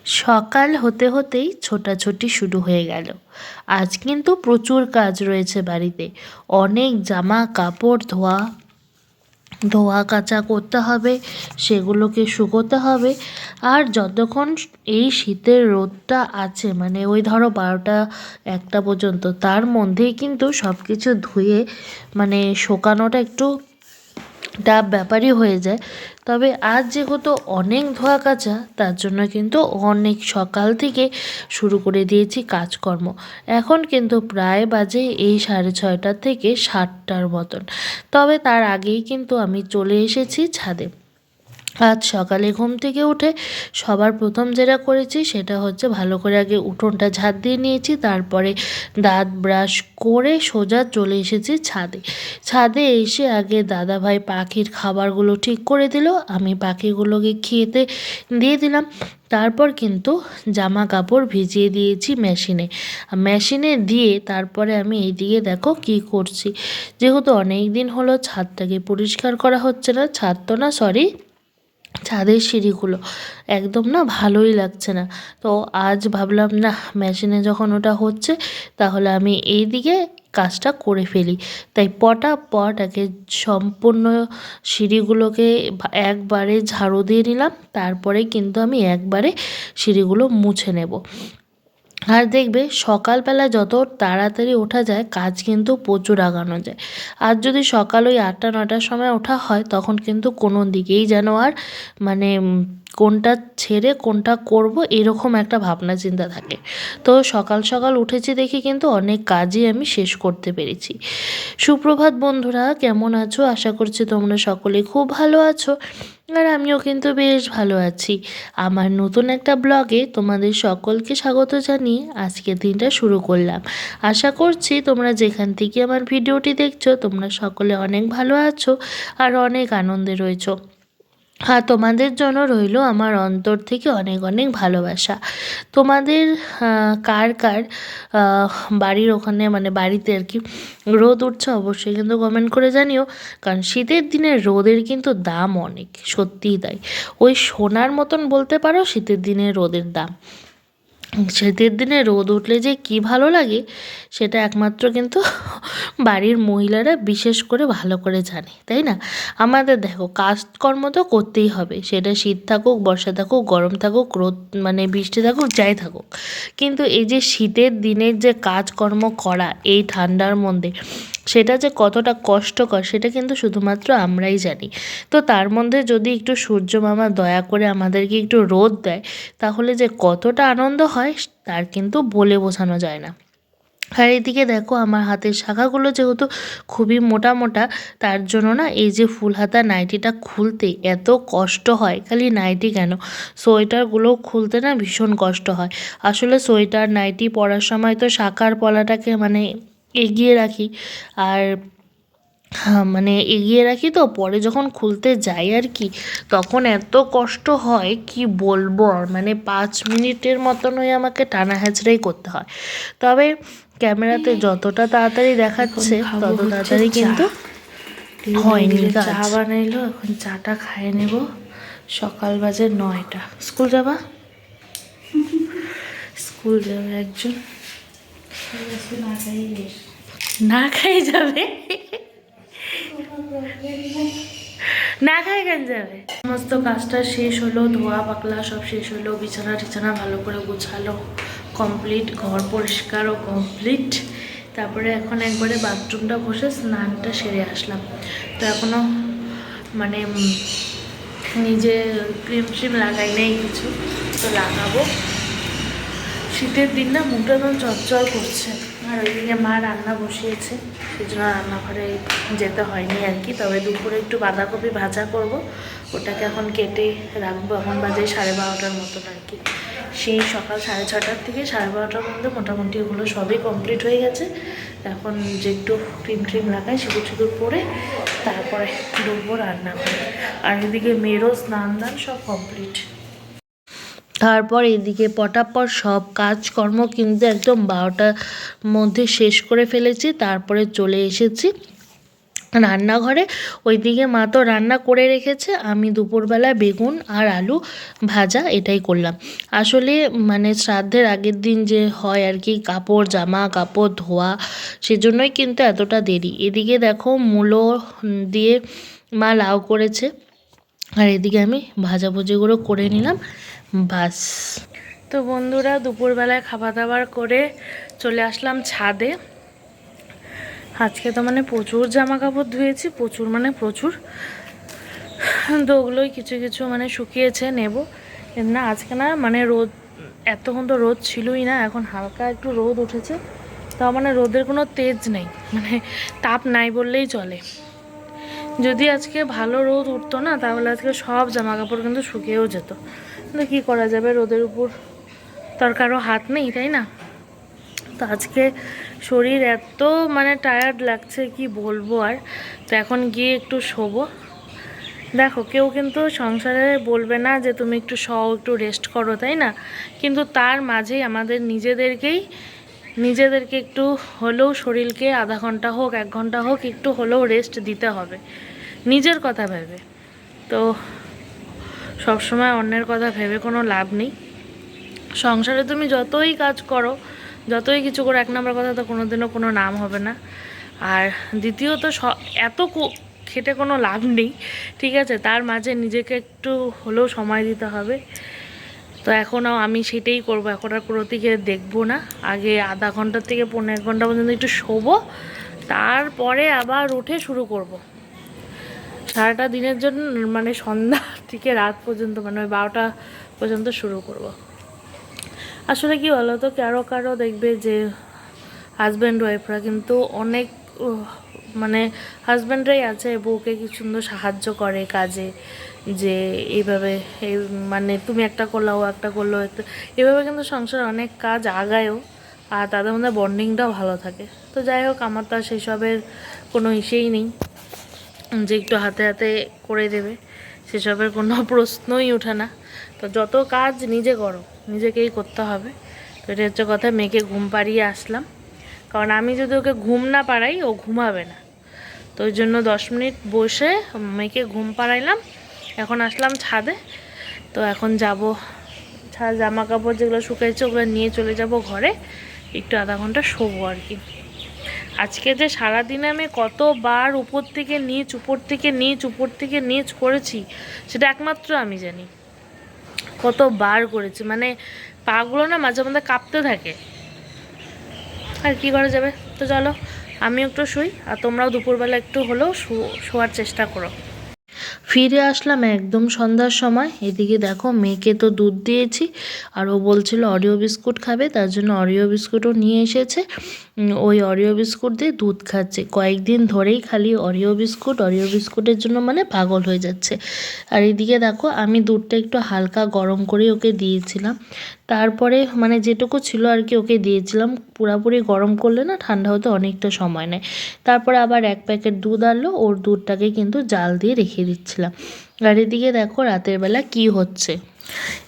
সকাল হতে হতেই ছোটাছুটি শুরু হয়ে গেল। আজ কিন্তু প্রচুর কাজ রয়েছে বাড়িতে। অনেক জামা কাপড় ধোয়া কাচা করতে হবে, সেগুলোকে শুকোতে হবে। আর যতক্ষণ এই শীতের রোদটা আছে, মানে ওই ধরো 12টা 1টা পর্যন্ত, তার মধ্যেই কিন্তু সব কিছু ধুয়ে মানে শুকানোটা একটু টাফ ব্যাপারই হয়ে যায়। তবে আজ যেহেতু অনেক ধোয়া কাচা, তার জন্য কিন্তু অনেক সকাল থেকে শুরু করে দিয়েছি কাজকর্ম। এখন কিন্তু প্রায় বাজে এই 6:30 থেকে 7টার মতন। তবে তার আগেই কিন্তু আমি চলে এসেছি ছাদে। আজ সকালে ঘুম থেকে উঠে সবার প্রথম যেটা করেছি সেটা হচ্ছে ভালো করে আগে উঠোনটা ঝাঁট দিয়ে নিয়েছি, তারপরে দাঁত ব্রাশ করে সোজা চলে এসেছি ছাদে। ছাদে এসে আগে দাদাভাই পাখির খাবারগুলো ঠিক করে দিল, আমি পাখিগুলোকে খেতে দিয়ে দিলাম। তারপর কিন্তু জামা কাপড় ভিজিয়ে দিয়েছি মেশিনে দিয়ে তারপরে আমি এইদিকে দেখো কি করছি। যেহেতু অনেক দিন হলো ছাদটাকে পরিষ্কার করা হচ্ছে না, ছাদ তো না সরি, ছাদের সিঁড়িগুলো একদম না ভালোই লাগছে না। তো আজ ভাবলাম না, মেশিনে যখন ওটা হচ্ছে তাহলে আমি এই দিকে কাজটা করে ফেলি। তাই পটাপট আগে সম্পূর্ণ সিঁড়িগুলোকে একবারে ঝাড়ু দিয়ে নিলাম, তারপরে কিন্তু আমি একবারে সিঁড়িগুলো মুছে নেব। আর দেখবে সকালবেলা যত তাড়াতাড়ি ওঠা যায় কাজ কিন্তু প্রচুর আগানো যায়। আর যদি সকাল ওই 8টা 9টার সময় ওঠা হয় তখন কিন্তু কোনো দিকেই যেন আর মানে কোনটা ছেড়ে কোনটা করব এরকম একটা ভাবনা চিন্তা থাকে। তো সকাল সকাল উঠেছি দেখে কিন্তু অনেক কাজই আমি শেষ করতে পেরেছি। সুপ্রভাত বন্ধুরা, কেমন আছো? আশা করছি তোমরা সকলে খুব ভালো আছো। আর আমিও কিন্তু বেশ ভালো আছি। আমার নতুন একটা ব্লগে তোমাদের সকলকে স্বাগত জানিয়ে আজকের দিনটা শুরু করলাম। আশা করছি তোমরা যেখান থেকে আমার ভিডিওটি দেখছো তোমরা সকলে অনেক ভালো আছো আর অনেক আনন্দে রয়েছো। হ্যাঁ, তোমাদের জন্য রইল আমার অন্তর থেকে অনেক অনেক ভালোবাসা। তোমাদের কার কার বাড়ির ওখানে মানে বাড়িতে আর কি রোদ উঠছে অবশ্যই কিন্তু কমেন্ট করে জানিও। কারণ শীতের দিনে রোদের কিন্তু দাম অনেক, সত্যিই তাই। ওই সোনার মতন বলতে পারো শীতের দিনে রোদের দাম। শীতের দিনে রোদ উঠলে যে কি ভালো লাগে সেটা একমাত্র কিন্তু বাড়ির মহিলারা বিশেষ করে ভালো করে জানে, তাই না? আমাদের দেখো কাজকর্ম তো করতেই হবে, সেটা শীত থাকুক, বর্ষা থাকুক, গরম থাকুক, রোদ মানে বৃষ্টি থাকুক, যাই থাকুক। কিন্তু এই যে শীতের দিনের যে কাজকর্ম করা এই ঠান্ডার মধ্যে, সেটা যে কতটা কষ্টকর সেটা কিন্তু শুধুমাত্র আমরাই জানি। তো তার মধ্যে যদি একটু সূর্য মামা দয়া করে আমাদেরকে একটু রোদ দেয় তাহলে যে কতটা আনন্দ হয় তার কিন্তু বলে বোঝানো যায় না। আর এদিকে দেখো আমার হাতের শাখাগুলো যেহেতু খুবই মোটা মোটা, তার জন্য না এই যে ফুল হাতা নাইটিটা খুলতে এত কষ্ট হয়। খালি নাইটি কেন, সোয়েটারগুলো খুলতে না ভীষণ কষ্ট হয়। আসলে সোয়েটার নাইটি পরার সময় তো শাখার পলাটাকে মানে এগিয়ে রাখি, আর মানে এগিয়ে রাখি, তো পরে যখন খুলতে যাই আর কি তখন এত কষ্ট হয় কি বলবো। আর মানে 5 মিনিটের মতন ওই আমাকে টানা হ্যাচড়াই করতে হয়। তবে ক্যামেরাতে যতটা তাড়াতাড়ি দেখাচ্ছে তত তাড়াতাড়ি কিন্তু হয়নি। চা বানাইলো, এখন চাটা খাইয়ে নেব। সকাল বাজে 9টা। স্কুল যাবা? স্কুল যাবে একজন, না খাই যাবে, না খাই কেন যাবে? সমস্ত কাজটা শেষ হলো, ধোয়া পাকলা সব শেষ হলো, বিছানা টিছানা ভালো করে গুছালো, কমপ্লিট, ঘর পরিষ্কারও কমপ্লিট। তারপরে এখন একবারে বাথরুমটা বসে স্নানটা সেরে আসলাম। তো এখনও মানে নিজে ক্রিম ট্রিম লাগাই নাই কিছু, তো লাগাবো। শীতের দিন না মুখটা একদম চচ্চল করছে। আর ওইদিকে মা রান্না বসিয়েছে, সেই জন্য রান্নাঘরে যেতে হয়নি আর কি। তবে দুপুরে একটু বাঁধাকপি ভাজা করব, ওটাকে এখন কেটে রাখবো। এখন বাজে 12:30টার মতন আর কি। সেই সকাল 6:30টার থেকে 12:30টার মধ্যে মোটামুটি ওগুলো সবই কমপ্লিট হয়ে গেছে। এখন যে একটু ক্রিম ট্রিম লাগাই, সিঁদুর সিঁদুর পরে তারপরে ঢুকবো রান্না করে। আর এদিকে মেয়েরও স্নান দান সব কমপ্লিট। তারপর এদিকে পটাপট সব কাজকর্ম কিন্তু একদম 12টার মধ্যে শেষ করে ফেলেছি। তারপরে চলে এসেছি রান্নাঘরে। ওইদিকে মা তো রান্না করে রেখেছে, আমি দুপুরবেলা বেগুন আর আলু ভাজা এটাই করলাম। আসলে মানে শ্রাদ্ধের আগের দিন যে হয় আর কি, কাপড় জামা কাপড় ধোয়া, সেজন্যই কিন্তু এতটা দেরি। এদিকে দেখো মূলো দিয়ে মা লাউ করেছে, আর এদিকে আমি ভাজাভুজিগুলো করে নিলাম, বাস। তো বন্ধুরা, দুপুরবেলায় খাবার দাবার করে চলে আসলাম ছাদে। আজকে তো মানে প্রচুর জামা কাপড় ধুয়েছি, প্রচুর মানে প্রচুর। তো ওগুলোই কিছু কিছু মানে শুকিয়েছে, নেব না আজকে। না মানে রোদ, এতক্ষণ তো রোদ ছিলই না, এখন হালকা একটু রোদ উঠেছে। তাও মানে রোদের কোনো তেজ নেই, মানে তাপ নাই বললেই চলে। যদি আজকে ভালো রোদ উঠতো না, তাহলে আজকে সব জামা কাপড় কিন্তু শুকিয়েও যেত। কিন্তু কী করা যাবে, রোদের উপর তার কারো হাত নেই, তাই না? তো আজকে শরীর এত মানে টায়ার্ড লাগছে, কি বলবো আর। তো এখন গিয়ে একটু শোবো। দেখো, কেউ কিন্তু সংসারে বলবে না যে তুমি একটু শও, একটু রেস্ট করো, তাই না? কিন্তু তার মাঝেই আমাদের নিজেদেরকে একটু হলেও শরীরকে আধা ঘন্টা হোক 1 ঘন্টা হোক একটু হলেও রেস্ট দিতে হবে, নিজের কথা ভেবে। তো সবসময় অন্যের কথা ভেবে কোনো লাভ নেই। সংসারে তুমি যতই কাজ করো, যতই কিছু করো, 1 নম্বর কথা তো কোনোদিনও কোনো নাম হবে না। আর দ্বিতীয়ত এত খেটে কোনো লাভ নেই, ঠিক আছে? তার মাঝে নিজেকে একটু হলেও সময় দিতে হবে। তো এখনও আমি সেটাই করবো, এখন আর কোনো দিকে দেখবো না। আগে আধা ঘন্টার থেকে 1.5 ঘন্টা পর্যন্ত একটু শোবো, তারপরে আবার উঠে শুরু করব। সারাটা দিনের জন্য মানে সন্ধ্যা থেকে রাত পর্যন্ত, মানে ওই 12টা পর্যন্ত শুরু করব। আসলে কি বলো তো, কারো দেখবে যে হাজব্যান্ড ওয়াইফরা কিন্তু অনেক মানে হাজব্যান্ডরাই আছে বউকে কি সুন্দর সাহায্য করে কাজে, যে এইভাবে মানে তুমি একটা করলো ও একটা করলো, এভাবে কিন্তু সংসারে অনেক কাজ আগায়ও, আর তাদের মধ্যে বন্ডিংটাও ভালো থাকে। তো যাই হোক, আমার তো আর সেসবের কোনো ইসেই নেই যে একটু হাতে হাতে করে দেবে, সেসবের কোনো প্রশ্নই ওঠে না। তো যত কাজ নিজে করো, নিজেকেই করতে হবে। তো এটা হচ্ছে কথা। মেয়েকে ঘুম পাড়িয়ে আসলাম, কারণ আমি যদি ওকে ঘুম না পাড়াই ও ঘুমাবে না। তো ওই জন্য 10 মিনিট বসে মেয়েকে ঘুম পাড়াইলাম, এখন আসলাম ছাদে। তো এখন যাব জামা কাপড় যেগুলো শুকাইছে ওগুলো নিয়ে চলে যাব ঘরে, একটু আধা ঘন্টা শোবো আর কি। আজকে যে সারাদিনে আমি কতবার উপর থেকে নিচ, উপর থেকে নিচ, উপর থেকে নিচ করেছি, সেটা একমাত্র আমি জানি। কতবার করেছি, মানে পাগুলো না মাঝে মধ্যে কাঁপতে থাকে। আর কি করা যাবে। তো চলো, আমি একটু শুই, আর তোমরাও দুপুরবেলা একটু হলেও শোয়ার চেষ্টা করো। ফিরে আসলাম একদম সন্ধ্যার সময়। এদিকে দেখো, মেয়েকে তো দুধ দিয়েছি, আর ও বলছিল অরিও বিস্কুট খাবে, তার জন্য অরিও বিস্কুটও নিয়ে এসেছে। ওই অরিও বিস্কুট দিয়ে দুধ খাচ্ছে কয়েকদিন ধরেই, খালি অরিও বিস্কুটের জন্য মানে পাগল হয়ে যাচ্ছে। আর এদিকে দেখো, আমি দুধটা একটু হালকা গরম করে ওকে দিয়েছিলাম, তারপরে মানে যেটুকু ছিল আর কি ওকে দিয়েছিলাম। পুরোপুরি গরম করলে না ঠান্ডা হতে অনেকটা সময় নেয়। তারপরে আবার 1 প্যাকেট দুধ আনলো, ওর দুধটাকে কিন্তু জাল দিয়ে রেখে দিচ্ছিলাম। আর এদিকে দেখো রাতের বেলা কি হচ্ছে।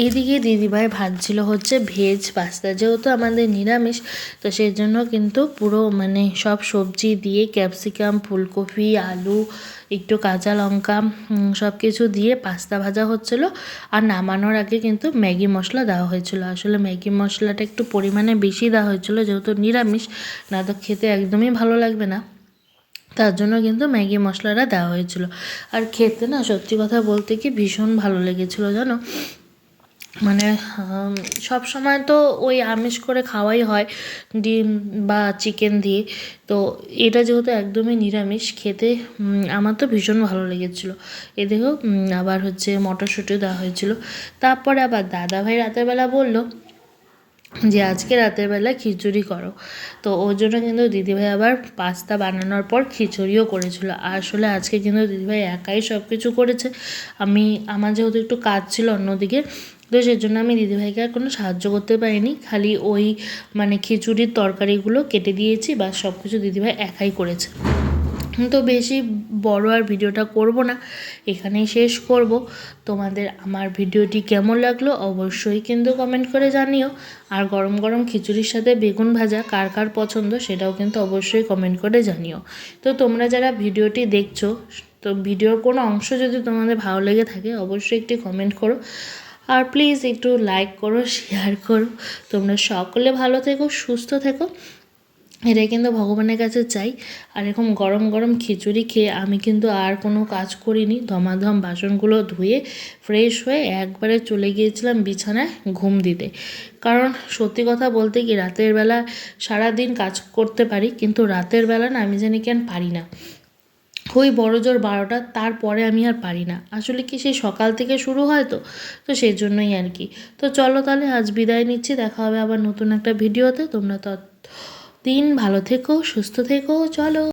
এইদিকে দিদিভাই ভাজছিল হচ্ছে ভেজ পাস্তা, যেহেতু আমাদের নিরামিষ, তো সেই জন্য কিন্তু পুরো মানে সব সবজি দিয়ে ক্যাপসিকাম, ফুলকপি, আলু, একটু কাঁচা লঙ্কা, সব কিছু দিয়ে পাস্তা ভাজা হচ্ছিল। আর নামানোর আগে কিন্তু ম্যাগি মশলা দেওয়া হয়েছিল। আসলে ম্যাগি মশলাটা একটু পরিমাণে বেশি দেওয়া হয়েছিল, যেহেতু নিরামিষ, না তো খেতে একদমই ভালো লাগবে না, তার জন্য কিন্তু ম্যাগি মশলাটা দেওয়া হয়েছিল। আর খেতে না সত্যি কথা বলতে কি ভীষণ ভালো লেগেছিলো জানো। মানে সব সময় তো ওই আমিষ করে খাওয়াই হয় ডিম বা চিকেন দিয়ে, তো এটা যেহেতু একদমই নিরামিষ, খেতে আমার তো ভীষণ ভালো লেগেছিলো। এদিকেও আবার হচ্ছে মটরশুঁটিও দেওয়া হয়েছিল। তারপরে আবার দাদাভাই রাতের বেলা বললো যে আজকে রাতের বেলা খিচুড়ি করো, তো ওর জন্য কিন্তু দিদিভাই আবার পাস্তা বানানোর পর খিচুড়িও করেছিল। আসলে আজকে কিন্তু দিদিভাই একাই সব কিছু করেছে, আমার যেহেতু একটু কাজ ছিল অন্যদিকে, তো সেই জন্য আমি দিদিভাইকে আর কোনো সাহায্য করতে পারিনি। খালি ওই মানে খিচুড়ির তরকারিগুলো কেটে দিয়েছি, বা সব কিছু দিদিভাই একাই করেছে। তো বেশি বড় আর ভিডিওটা করব না, এখানেই শেষ করব। তোমাদের আমার ভিডিওটি কেমন লাগলো অবশ্যই কিন্তু কমেন্ট করে জানিও। আর গরম গরম খিচুড়ির সাথে বেগুন ভাজা কার কার পছন্দ সেটাও কিন্তু অবশ্যই কমেন্ট করে জানিও। তো তোমরা যারা ভিডিওটি দেখছো, তো ভিডিওর কোনো অংশ যদি তোমাদের ভালো লেগে থাকে অবশ্যই একটি কমেন্ট করো, আর প্লিজ একটু লাইক করো, শেয়ার করো। তোমরা সকলে ভালো থেকো, সুস্থ থেকো, এটাই কিন্তু ভগবানের কাছে চাই। আর এরকম গরম গরম খিচুড়ি খেয়ে আমি কিন্তু আর কোনো কাজ করিনি, ধমাধম বাসনগুলো ধুয়ে ফ্রেশ হয়ে একবারে চলে গিয়েছিলাম বিছানায় ঘুম দিতে। কারণ সত্যি কথা বলতে কি, রাতের বেলা সারাদিন কাজ করতে পারি, কিন্তু রাতের বেলা না আমি জানি কেন পারি না, ওই বড় জোর 12টা, তারপরে আমি আর পারি না। আসলে কি সেই সকাল থেকে শুরু হয়, তো সেই জন্যই আর কি। তো চলো তাহলে আজ বিদায় নিচ্ছি, দেখা হবে আবার নতুন একটা ভিডিওতে। তোমরা দিন ভালো থেকো, সুস্থ থেকো, চলো।